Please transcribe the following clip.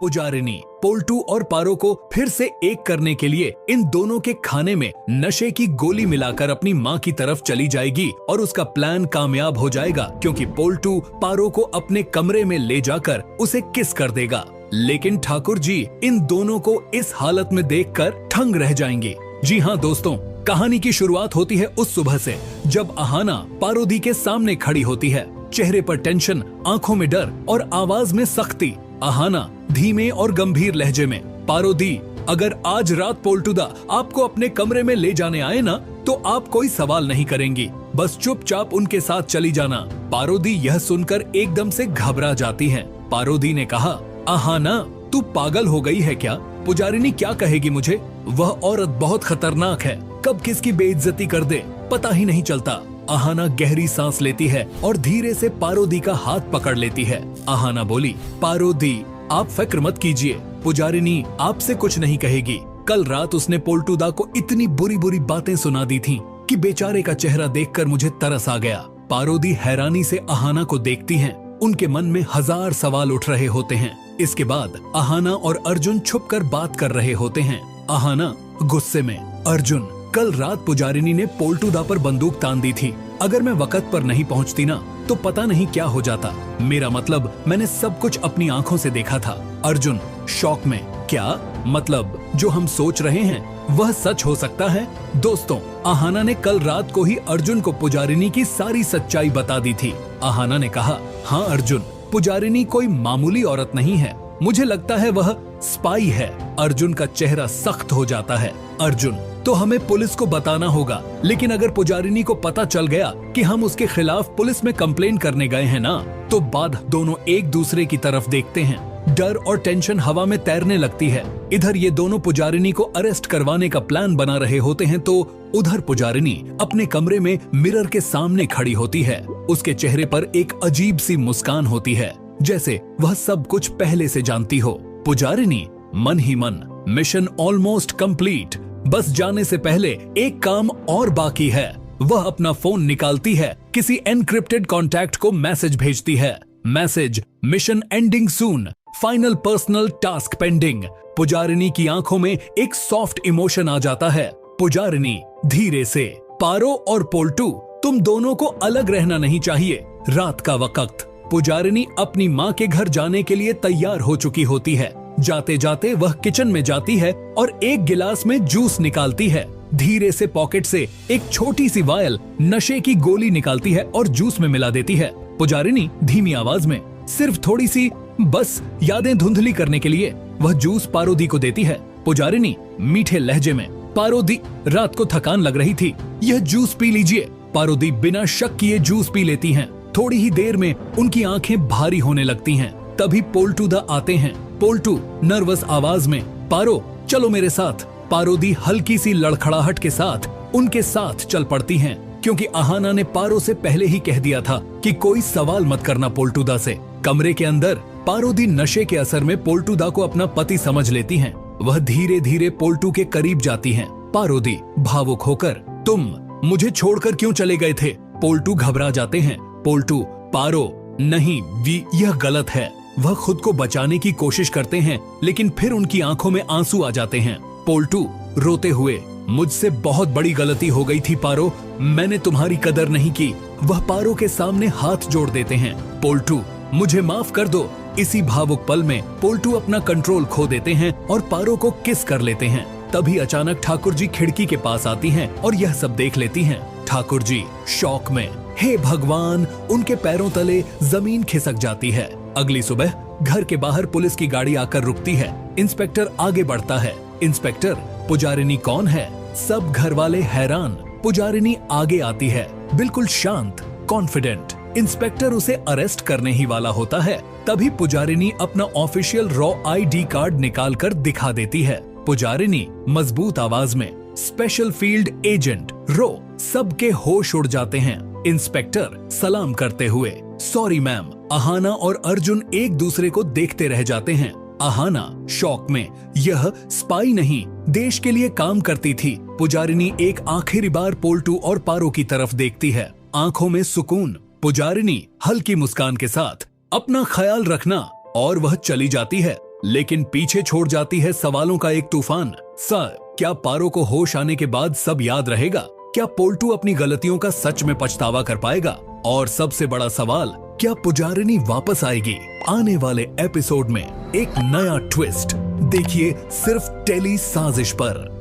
पुजारिनी पोल्टू और पारो को फिर से एक करने के लिए इन दोनों के खाने में नशे की गोली मिलाकर अपनी माँ की तरफ चली जाएगी और उसका प्लान कामयाब हो जाएगा क्योंकि पोल्टू पारो को अपने कमरे में ले जाकर उसे किस कर देगा। लेकिन ठाकुर जी इन दोनों को इस हालत में देखकर ठंग रह जाएंगे। जी हाँ दोस्तों, कहानी की शुरुआत होती है उस सुबह से जब अहाना पारो दी के सामने खड़ी होती है। चेहरे पर टेंशन, आंखों में डर और आवाज में सख्ती। अहाना धीमे और गंभीर लहजे में, पारो दी, अगर आज रात पोल्टूदा आपको अपने कमरे में ले जाने आए ना तो आप कोई सवाल नहीं करेंगी, बस चुपचाप उनके साथ चली जाना। पारो दी यह सुनकर एकदम से घबरा जाती है। पारो दी ने कहा, अहाना तू पागल हो गई है क्या? पुजारिनी क्या कहेगी मुझे? वह औरत बहुत खतरनाक है, कब किसकी बेइज्जती कर दे पता ही नहीं चलता। अहाना गहरी सांस लेती है और धीरे से पारो दी का हाथ पकड़ लेती है। अहाना बोली, पारो दी आप फिक्र मत कीजिए, पुजारिनी आपसे कुछ नहीं कहेगी। कल रात उसने पोल्टूदा को इतनी बुरी बुरी बातें सुना दी थीं कि बेचारे का चेहरा देखकर मुझे तरस आ गया। पारो दी हैरानी से अहाना को देखती हैं। उनके मन में हजार सवाल उठ रहे होते हैं। इसके बाद अहाना और अर्जुन छुपकर बात कर रहे होते हैं। अहाना गुस्से में, अर्जुन कल रात पुजारिनी ने पोल्टूदा पर बंदूक तान दी थी, अगर मैं वक्त पर नहीं पहुंचती ना तो पता नहीं क्या हो जाता। मेरा मतलब मैंने सब कुछ अपनी आंखों से देखा था। अर्जुन शॉक में, क्या मतलब जो हम सोच रहे हैं वह सच हो सकता है? दोस्तों, अहाना ने कल रात को ही अर्जुन को पुजारिनी की सारी सच्चाई बता दी थी। अहाना ने कहा, हाँ अर्जुन, पुजारिनी कोई मामूली औरत नहीं है, मुझे लगता है वह स्पाई है। अर्जुन का चेहरा सख्त हो जाता है। अर्जुन, तो हमें पुलिस को बताना होगा, लेकिन अगर पुजारिनी को पता चल गया कि हम उसके खिलाफ पुलिस में कंप्लेन करने गए हैं ना, तो बाद दोनों एक दूसरे की तरफ देखते हैं। डर और टेंशन हवा में तैरने लगती है। इधर ये दोनों पुजारिनी को अरेस्ट करवाने का प्लान बना रहे होते हैं तो उधर पुजारिनी अपने कमरे में मिरर के सामने खड़ी होती है। उसके चेहरे पर एक अजीब सी मुस्कान होती है, जैसे वह सब कुछ पहले से जानती हो। पुजारिनी मन ही मन, मिशन ऑलमोस्ट कंप्लीट, बस जाने से पहले एक काम और बाकी है। वह अपना फोन निकालती है, किसी एनक्रिप्टेड कॉन्टैक्ट को मैसेज भेजती है। मैसेज, मिशन एंडिंग सून, फाइनल पर्सनल टास्क पेंडिंग। पुजारिनी की आंखों में एक सॉफ्ट इमोशन आ जाता है। पुजारिनी धीरे से, पारो और पोल्टू तुम दोनों को अलग रहना नहीं चाहिए। रात का वक्त। पुजारिनी अपनी माँ के घर जाने के लिए तैयार हो चुकी होती है। जाते जाते वह किचन में जाती है और एक गिलास में जूस निकालती है। धीरे से पॉकेट से एक छोटी सी वायल नशे की गोली निकालती है और जूस में मिला देती है। पुजारिनी धीमी आवाज में, सिर्फ थोड़ी सी, बस यादें धुंधली करने के लिए, वह जूस पारो दी को देती है। पुजारिनी मीठे लहजे में, पारो दी रात को थकान लग रही थी, यह जूस पी लीजिए। पारो दी बिना शक किए जूस पी लेती हैं। थोड़ी ही देर में उनकी आंखें भारी होने लगती हैं। तभी पोल्टूदा आते हैं। पोल्टू नर्वस आवाज में, पारो चलो मेरे साथ। पारो दी हल्की सी लड़खड़ाहट के साथ उनके साथ चल पड़ती हैं, क्योंकि अहाना ने पारो से पहले ही कह दिया था कि कोई सवाल मत करना पोल्टूदा से। कमरे के अंदर पारो दी नशे के असर में पोल्टूदा को अपना पति समझ लेती हैं। वह धीरे धीरे पोल्टू के करीब जाती हैं। पारो दी भावुक होकर, तुम मुझे छोड़कर क्यों चले गए थे? पोल्टू घबरा जाते हैं। पोल्टू, पारो नहीं, यह गलत है। वह खुद को बचाने की कोशिश करते हैं, लेकिन फिर उनकी आंखों में आंसू आ जाते हैं। पोल्टू रोते हुए, मुझसे बहुत बड़ी गलती हो गई थी पारो, मैंने तुम्हारी कदर नहीं की। वह पारो के सामने हाथ जोड़ देते हैं। पोल्टू, मुझे माफ कर दो। इसी भावुक पल में पोल्टू अपना कंट्रोल खो देते हैं और पारो को किस कर लेते हैं। तभी अचानक ठाकुर जी खिड़की के पास आती हैं और यह सब देख लेती हैं। ठाकुर जी शॉक में, हे भगवान, उनके पैरों तले जमीन खिसक जाती है। अगली सुबह घर के बाहर पुलिस की गाड़ी आकर रुकती है। इंस्पेक्टर आगे बढ़ता है। इंस्पेक्टर, पुजारिनी कौन है? सब घर वाले हैरान। पुजारिनी आगे आती है, बिल्कुल शांत, कॉन्फिडेंट। इंस्पेक्टर उसे अरेस्ट करने ही वाला होता है। तभी पुजारिनी अपना ऑफिशियल रॉ ID कार्ड निकाल कर दिखा देती है। पुजारिनी मजबूत आवाज में, स्पेशल फील्ड एजेंट रो। सबके होश उड़ जाते हैं। इंस्पेक्टर सलाम करते हुए, सॉरी मैम। अहाना और अर्जुन एक दूसरे को देखते रह जाते हैं। अहाना शॉक में, यह स्पाई नहीं, देश के लिए काम करती थी। पुजारिनी एक आखिरी बार पोल्टू और पारो की तरफ देखती है, आंखों में सुकून। पुजारिनी हल्की मुस्कान के साथ, अपना ख्याल रखना, और वह चली जाती है। लेकिन पीछे छोड़ जाती है सवालों का एक तूफान। सर, क्या पारो को होश आने के बाद सब याद रहेगा? क्या पोल्टू अपनी गलतियों का सच में पछतावा कर पाएगा? और सबसे बड़ा सवाल, क्या पुजारिनी वापस आएगी? आने वाले एपिसोड में एक नया ट्विस्ट देखिए सिर्फ टेली साजिश पर।